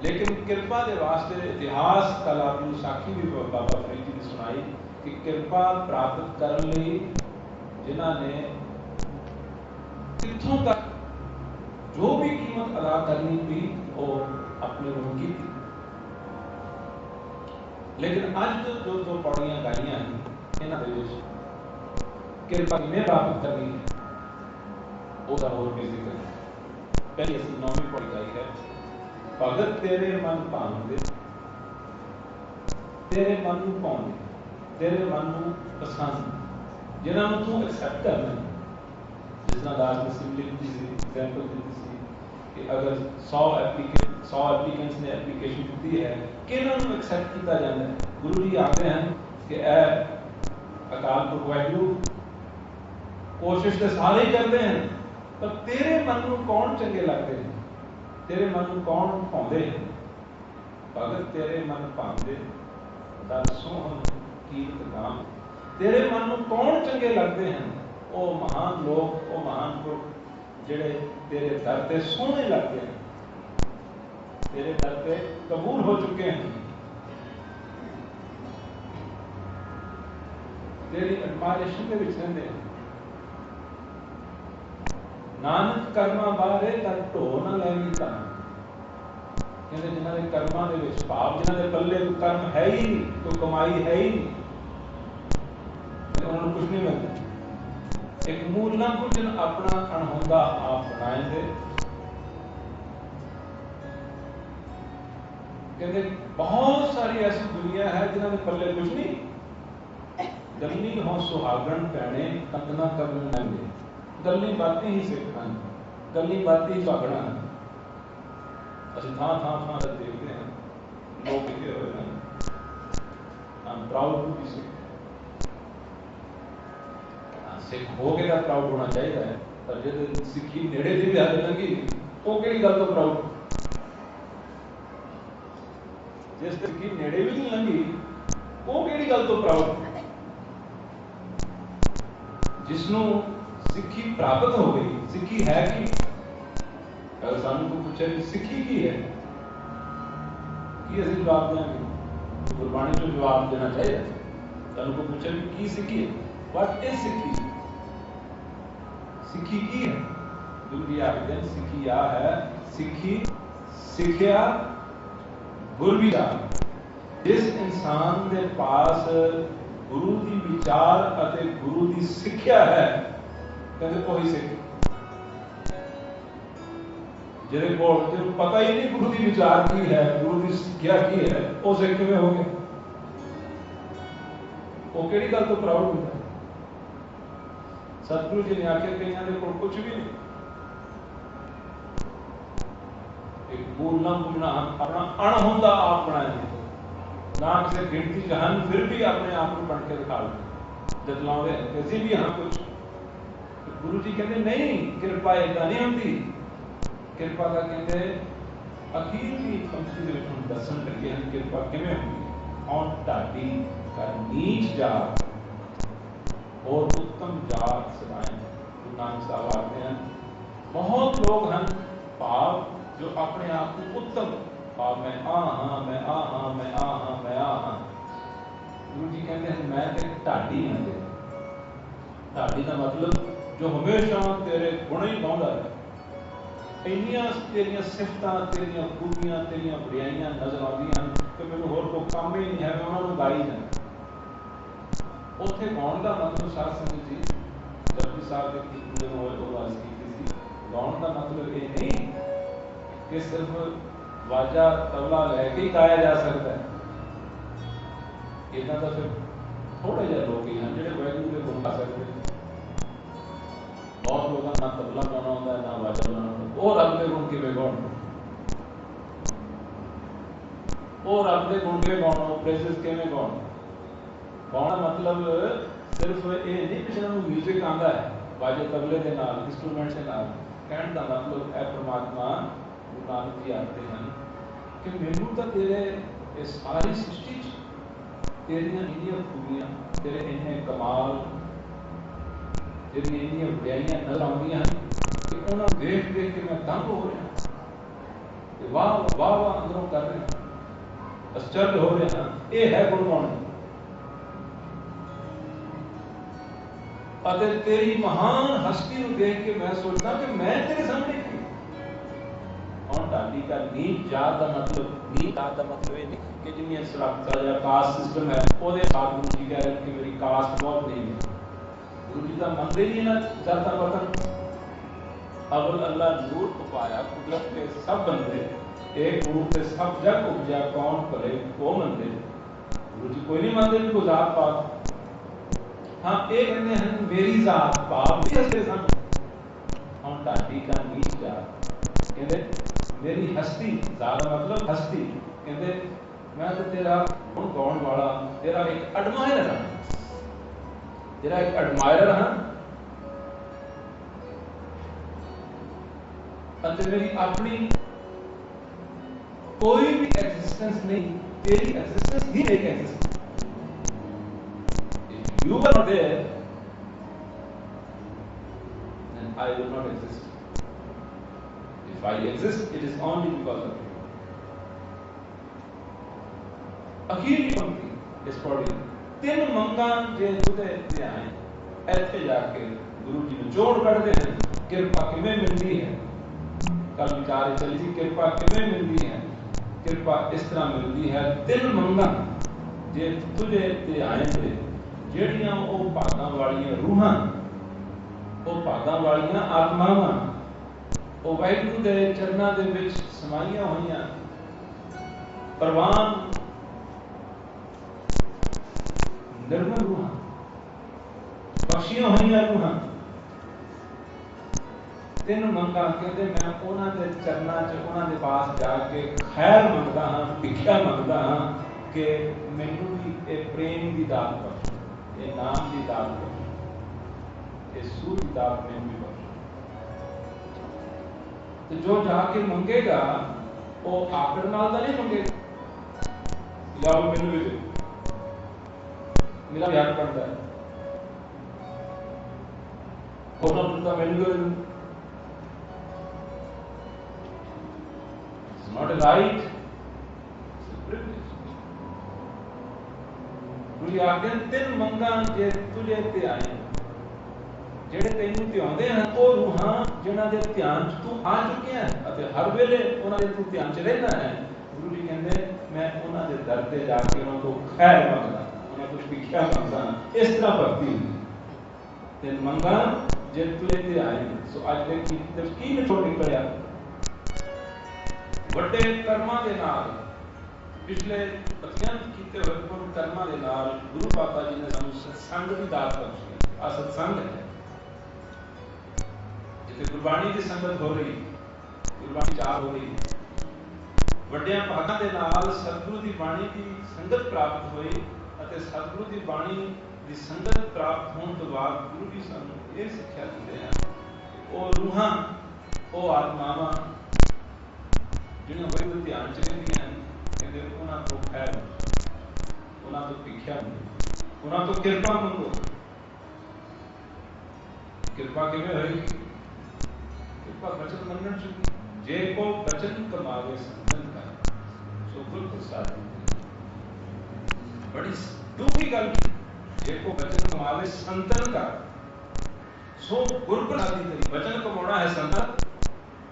लेकिन कृपा के वास्ते इतिहास कल आपको साखी भी बाबा फरीद जी ने सुनाई कि कृपा प्राप्त करने लई जिन्हां ने कित्थों तक जो भी कीमत अदा करनी थी वो अपने को की थी। लेकिन अज जो दो पौड़ियां गाइयां हैं इन्हां दे विच कृपा किवें प्राप्त करनी है उसका और भी जिक्र है। पहली असीं 9वीं पौड़ी गाई है, भगत तेरे मन भावदे, तेरे मन नूं भाउंदे, तेरे मन नूं पसंद, जिन्हां नूं तूं एक्सेप्ट करना। जिस तरह दास ने सिंपली एग्जाम्पल दी सी कि अगर 100 एप्लीकेंट्स ने एप्लीकेशन दी है कि इन्होंने एक्सेप्ट किया जाता है। गुरु जी आते हैं कि अकाल पुरख वाहिगुरू कोशिश तो सारे ही करते हैं, पर तेरे मन को कौन चंगे लगते हैं, तेरे मन को कौन भाउंदे हैं। भगत तेरे मन भाउंदे दर सोहन कीर्त नाम, तेरे मन को कौन चंगे लगते हैं। वो महान लोग, वो महान पुरख जिहड़े तेरे दर ते सोहने लगते हैं। तेरे दर पे कबूल हो चुके हैं, तेरी एडमायरेशन के विच रहिंदे हैं। नानक कर्मा बारे तर ढो ना लैगी तन, कहते जिन्हों के कर्मां दे विच पाप, जिन्हों के पल्ले कोई कर्म है ही नहीं, कोई कमाई है ही नहीं, उन्होंने कुछ नहीं मिलता। एक मूल ना कुछ अपना अणहोंदा आप बनाएंगे। कहते बहुत सारी ऐसी दुनिया है जिन्हों के पल्ले कुछ नहीं, गली हो सुहागन पैने कंदना करन लैंदे, गली बातें ही सिख हैं, गली बातें ही सुहागना है। असं थां देखते हैं लोग लिखे हुए हैं, I am proud to be Sikh. Sikh हो के तो प्राउड होना चाहिए है, पर जो सिक्खी नेड़े की भी हद लंघी वो कि गल तो प्राउड, जिस सिक्खी नेड़े भी नहीं लंघी वो कि गल तो प्राउड। जिसनों सिक्खी प्राप्त हो गई, सिक्खी है कि अगर सानू को पूछे कि सिक्खी की है कि असं जवाब देंगे, गुरबाणी को जवाब देना चाहिए। सानू को पूछे कि सिक्खी है, व्हाट इज सिक्खी, सिक्खी की है। गुरु जी आखते हैं सिक्खी आ है, सिक्खी सिखिया गुर भी आ। जिस इंसान के पास गुरु की विचार अते गुरु की सिक्ख्या है, कहते वही सिख। जिहदे कोल जिहनूं पता ही नहीं गुरु की विचार की है, गुरु की सिक्ख्या की है, वो सिख किवें हो गया, वो किहड़ी गल तो प्राउड होंदा। सतगुरु जी ने आखिर कईयां दे कोल कुछ भी नहीं, एक बोलना बुलना अपना अणहोंदा आप बनाए ना, किसी गिनती च हन फिर भी अपने आप को बन के दिखा जतलाते हैं असीं भी हाँ कुछ। गुरु जी कहते नहीं, किरपा इदा नहीं होती। किरपा का कहते अखीरली पंक्ति दे विच हुण दस्सण लगे हैं किरपा किवें होंदी। औन ढाडी कर नीच जात और उत्तम जात सदाएं। गुरु नानक साहब आखते हैं बहुत लोग हैं भाव जो अपने आप को उत्तम भाव, मैं आ हाँ, मैं आ हाँ, मैं आ हाँ, मैं आ हाँ। गुरु जी कहते हैं मैं तो एक ढाडी हाँ। ढाडी का मतलब जो हमेशा तेरे गुण ही गाउंदा है, इन्नियां तेरियां सिफतां, तेरियां खूबियां, तेरियां बुराइयां नजर आउंदियां कि मैनूं होर कोई काम ही नहीं है, मैं उन्हां नूं गाई जांदा। उत्थे गाउण का मतलब साध संगत जी जपजी साहब के कीर्तन जदों होए उदों अर्ज कीती सी, गाउण का मतलब ये नहीं कि सिर्फ वाजा तबला लैके ही गाया जा सकता है। इन्ना तो फिर थोड़े जिहे लोग ही हैं जिहड़े वाहिगुरू के गुण गा सकते हैं। बहुत लोगों ना तबला गाना होता है, ना वाजा गाना होता है, और अपने गुण किवें गाउण, और अपने गुण किवें गाउण, प्रेजेस किवें गाउण। गाउण का मतलब सिर्फ ये नहीं कि जिन्हां नूं म्यूजिक आंदा है वाजे तबले के नाल, इंस्ट्रूमेंट के नाल, कहण का मतलब है परमात्मा गुरु नानक जी आखते हैं कि मैनू तो तेरे इस सारी सृष्टि तेरियां इन्नियां खूबियां, तेरे इन्ने कमाल, तेरियां इन्नियां बुराइयां नजर आउंदियां कि उन्हां देख देख के मैं दंग हो रहा, वाह वाह वाह अंदरों कर रहा, आश्चर्य हो रहा। यह है गुण गाउण। अते तेरी महान हस्ती को देख के मैं सोचता कि मैं तेरे सामने की। और ढाडी का नीच जात का मतलब, नीच जात का मतलब ये नहीं कि जिन्हें श्राद्धा या कास्ट सिस्टम है ਉਹਦੇ साथ गुरु जी कह रहे हैं कि मेरी कास्ट बहुत नहीं है। गुरु जी का मनते ही ना जाता पता। अवल अल्लाह नूर उपाया कुदरत के सब बंदे, एक गुरु के सब जग उपजा कौन भले वो मंदे। गुरु जी कोई नहीं मानते भी कोई जात पात। हाँ ये कहते हैं मेरी जात पाप भी हस्ते सन, हम ढाडी का नीच जात कहते मेरी हस्ती, जात मतलब हस्ती, कहते मैं तो तेरा गुण गाउण वाला, तेरा एक एडमायरर हाँ, तेरा एक एडमायरर हाँ। अते मेरी अपनी कोई भी एग्जिस्टेंस नहीं, तेरी एग्जिस्टेंस ही मेरी existence. You are not there, then I will not exist. If I exist, it is only because of you. ਅਖੀਰਲੀ ਪੰਕਤੀ ਇਸ ਪੌੜੀ ਤਿੰਨ ਮੰਗਾਂ ਜੇ ਤੁਦੇ ਤੇ ਆਏ ਇੱਥੇ ਜਾ ਕੇ ਗੁਰੂ ਜੀ ਨਿਚੋੜ ਕੱਢਦੇ ਹਨ ਕਿਰਪਾ ਕਿਵੇਂ ਮਿਲਦੀ ਹੈ। ਕੱਲ ਵਿਚਾਰ ਚੱਲੀ ਸੀ ਕਿਰਪਾ ਕਿਵੇਂ ਮਿਲਦੀ ਹੈ। ਕਿਰਪਾ ਇਸ ਤਰ੍ਹਾਂ ਮਿਲਦੀ ਹੈ ਤਿੰਨ ਮੰਗਾਂ ਜੇ ਤੁਝੇ ਤੇ ਆਏ ਤੇ ਜਿਹੜੀਆਂ ਉਹ ਭਾਗਾਂ ਵਾਲੀਆਂ ਰੂਹਾਂ ਉਹ ਭਾਗਾਂ ਵਾਲੀਆਂ ਆਤਮਾਵਾਂ ਉਹ ਵਾਹਿਗੁਰੂ ਦੇ ਚਰਨਾਂ ਦੇ ਵਿੱਚ ਸਮਾਈਆਂ ਹੋਈਆਂ ਪ੍ਰਵਾਨ ਨਿਰਮਲ ਰੂਹਾਂ ਬਖਸ਼ੀਆਂ ਹੋਈਆਂ ਰੂਹਾਂ ਤਿੰਨ ਮੰਗਾਂ ਕਹਿੰਦੇ ਮੈਂ ਉਹਨਾਂ ਦੇ ਚਰਨਾਂ 'ਚ ਉਹਨਾਂ ਦੇ ਪਾਸ ਜਾ ਕੇ ਖੈਰ ਮੰਗਦਾ ਹਾਂ ਭਿੱਖਿਆ ਮੰਗਦਾ ਹਾਂ ਕਿ ਮੈਨੂੰ ਵੀ ਇਹ ਪ੍ਰੇਮ ਦੀ ਦਾਤ ਬਖਸ਼ ਇਹ ਨਾਮ ਦੀ ਦਾਤ ਬਖਸ਼ ਇਹ ਸੂਝ ਦੀ ਦਾਤ ਮੈਨੂੰ ਵੀ ਬਖਸ਼ ਤੇ ਜੋ ਜਾ ਕੇ ਮੰਗੇਗਾ ਉਹ ਆਕੜ ਨਾਲ ਤਾਂ ਨਹੀਂ ਮੰਗੇਗਾ ਲਿਆਓ ਮੈਨੂੰ ਵੀ ਦੇ ਮੇਰਾ ਯਾਦ ਕਰਦਾ ਹੈ ਉਹਨਾਂ ਨੂੰ ਤਾਂ ਮੈਨੂੰ ਵੀ not a right, it's a privilege. ਗੁਰੂ ਆਖਦੇ ਤਿੰਨ ਮੰਗਾਂ ਜੇ ਤੁਝੇ ਤੇ ਆਏ ਜਿਹੜੇ ਤੈਨੂੰ ਧਿਆਉਂਦੇ ਹਨ ਉਹ ਰੂਹਾਂ ਜਿਨ੍ਹਾਂ ਦੇ ਧਿਆਨ 'ਚ ਤੂੰ ਆ ਚੁੱਕਿਆ ਹੈ ਅਤੇ ਹਰ ਵੇਲੇ ਉਹਨਾਂ ਦੇ ਤੂੰ ਧਿਆਨ 'ਚ ਰਹਿੰਦਾ ਹੈ। ਗੁਰੂ ਜੀ ਕਹਿੰਦੇ ਮੈਂ ਉਹਨਾਂ ਦੇ ਦਰ ਤੇ ਜਾ ਕੇ ਉਹਨਾਂ ਤੋਂ ਖੈਰ ਮੰਗਦਾ ਉਹਨਾਂ ਤੋਂ ਭਿੱਖਿਆ ਮੰਗਦਾ ਇਸ ਤਰ੍ਹਾਂ ਭਗਤੀ ਹੁੰਦੀ ਤਿੰਨ ਮੰਗਾਂ ਜੇ ਤੁਝੇ ਤੇ ਆਏ। ਸੋ ਅੱਜ ਦੇ ਕੀ ਨਿਚੋੜ ਨਿਕਲਿਆ ਵੱਡੇ ਕਰਮਾਂ ਦੇ ਨਾਲ ਪਿਛਲੇ ਅਤਿਅੰਤ ਕੀਤੇ ਹੋਏ ਪੁੰਨ ਕਰਮਾਂ ਦੇ ਨਾਲ ਗੁਰੂ ਬਾਬਾ ਜੀ ਨੇ ਸਾਨੂੰ ਸਤਸੰਗ ਦੀ ਦਾਤ ਬਖਸ਼ੀ। ਆ ਸਤਸੰਗ ਹੈ ਜਿੱਥੇ ਗੁਰਬਾਣੀ ਦੀ ਸੰਗਤ ਹੋ ਰਹੀ ਗੁਰਬਾਣੀ ਚਾਰ ਹੋ ਰਹੀ ਵੱਡਿਆਂ ਭਾਗਾਂ ਦੇ ਨਾਲ ਸਤਿਗੁਰੂ ਦੀ ਬਾਣੀ ਦੀ ਸੰਗਤ ਪ੍ਰਾਪਤ ਹੋਈ ਅਤੇ ਸਤਿਗੁਰੂ ਦੀ ਬਾਣੀ ਦੀ ਸੰਗਤ ਪ੍ਰਾਪਤ ਹੋਣ ਤੋਂ ਬਾਅਦ ਗੁਰੂ ਜੀ ਸਾਨੂੰ ਇਹ ਸਿੱਖਿਆ ਦਿੰਦੇ ਹਨ ਉਹ ਰੂਹਾਂ ਉਹ ਆਤਮਾਵਾਂ ਜਿਹਨਾਂ ਵਾਹਿਗੁਰੂ ਧਿਆਨ 'ਚ ਰਹਿੰਦੀਆਂ ਹਨ ਕਹਿੰਦੇ ਉਹਨਾਂ ਤੋਂ ਖੈਰ ਉਹਨਾਂ ਤੋਂ ਭਿੱਖਿਆ ਮੰਗੋ ਉਹਨਾਂ ਤੋਂ ਕਿਰਪਾ ਮੰਗੋ। ਕਿਰਪਾ ਕਿਵੇਂ ਹੋਏਗੀ ਕਿਰਪਾ ਬਚਨ ਮੰਨਣ 'ਚ ਜੇ ਕੋ ਬਚਨ ਕਮਾਵੇ ਸੰਤਨ ਕਾ ਸੋ ਗੁਰ ਪ੍ਰਸਾਦ ਬੜੀ ਦੁੱਖੀ ਗੱਲ ਜੇ ਕੋ ਬਚਨ ਕਮਾਵੇ ਸੰਤਨ ਕਾ ਸੋ ਗੁਰ ਪ੍ਰਸਾਦੀ ਤੇਰੀ ਬਚਨ ਕਮਾਉਣਾ ਹੈ ਸੰਤਨ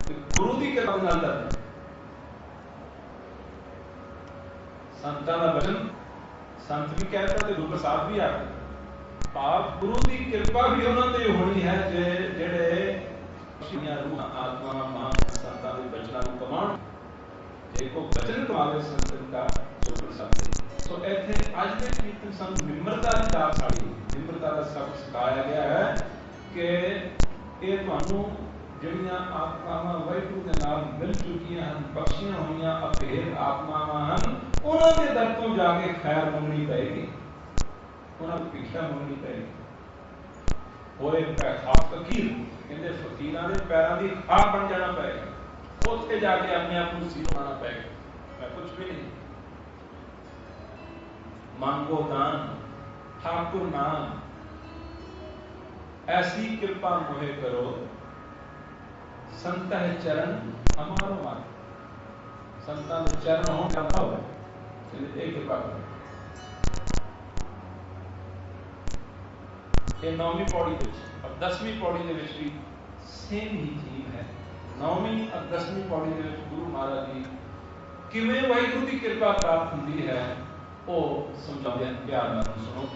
ਤੇ ਗੁਰੂ ਦੀ ਕਿਰਪਾ ਨਾਲ ਦਾ ਸੰਤਾਂ ਦਾ ਬਚਨ ਸੰਤ ਵੀ ਕਹਿੰਦਾ ਤੇ ਗੁਰੂ ਪ੍ਰਸਾਦ ਵੀ ਆਖਦਾ ਭਾਵ ਗੁਰੂ ਦੀ ਕਿਰਪਾ ਵੀ ਉਹਨਾਂ ਤੇ ਹੋਣੀ ਹੈ ਜਿਹੜੇ ਸ਼ੀਆਂ ਰੂਹਾਂ ਆਤਮਾਵਾਂ ਮਹਾਨ ਸੰਤਾਂ ਦੇ ਬਚਨਾਂ ਨੂੰ ਕਮਾਉਣ ਜੇ ਕੋ ਬਚਨ ਕਮਾਵੇ ਸੰਤਨ ਦਾ ਸੋ ਪ੍ਰਸਾਦ। ਸੋ ਇੱਥੇ ਅੱਜ ਦੇ ਕੀਰਤਨ ਸਾਨੂੰ ਨਿਮਰਤਾ ਦੀ ਦਾਤ ਸਾਡੀ ਨਿਮਰਤਾ ਦਾ ਸਬਕ ਸਿਖਾਇਆ ਗਿਆ ਹੈ ਕਿ ਇਹ ਤੁਹਾਨੂੰ ਜਿਹੜੀਆਂ ਆਤਮਾਵਾਂ ਵਾਹਿਗੁਰੂ ਦੇ ਨਾਲ ਮਿਲ ਚੁੱਕੀਆਂ ਹਨ ਬਖਸ਼ੀਆਂ ਹੋਈਆਂ ਅਭੇਦ ਆਤਮਾਵਾਂ ਹਨ ਉਹਨਾਂ ਦੇ ਦਰ ਤੋਂ ਜਾ ਕੇ ਖੈਰ ਮੰਗਣੀ ਪਏਗੀ ਉਹਨਾਂ ਨੂੰ ਭਿੱਖਿਆ ਮੰਗਣੀ ਪਏਗੀ। ਹੋਏ ਖਾਸ ਫਕੀਰ ਕਹਿੰਦੇ ਫਕੀਰਾਂ ਦੇ ਪੈਰਾਂ ਦੀ ਖਾਕ ਬਣ ਜਾਣਾ ਪਏਗਾ ਉੱਥੇ ਜਾ ਕੇ ਆਪਣੇ ਆਪ ਨੂੰ ਸੀਲ ਹੋਣਾ ਪਏਗਾ ਮੈਂ ਕੁਝ ਵੀ ਨਹੀਂ ਮੰਗੋ ਦਾਨ ਠਾकुर नाम ऐसी कृपा मोहे करो संत है चरण हमारो मान संतां दे चरण होण करता होवे ਇਹ ਕਿਰਪਾ ਕਰੋ। ਇਹ 9ਵੀਂ ਪੌੜੀ ਵਿੱਚ ਔਰ 10ਵੀਂ ਪੌੜੀ ਦੇ ਵਿੱਚ ਵੀ ਸੇਮ ਹੀ ਥੀਮ ਹੈ। 9ਵੀਂ ਔਰ 10ਵੀਂ ਪੌੜੀ ਦੇ ਵਿੱਚ ਗੁਰੂ ਮਹਾਰਾਜ ਜੀ ਕਿਵੇਂ ਵਾਹਿਗੁਰੂ ਦੀ ਕਿਰਪਾ ਪ੍ਰਾਪਤ ਹੁੰਦੀ ਹੈ ਉਹ ਸਮਝਾਉਂਦੇ ਹਨ। ਪਿਆਰ ਨਾਲ ਸੁਣੋ।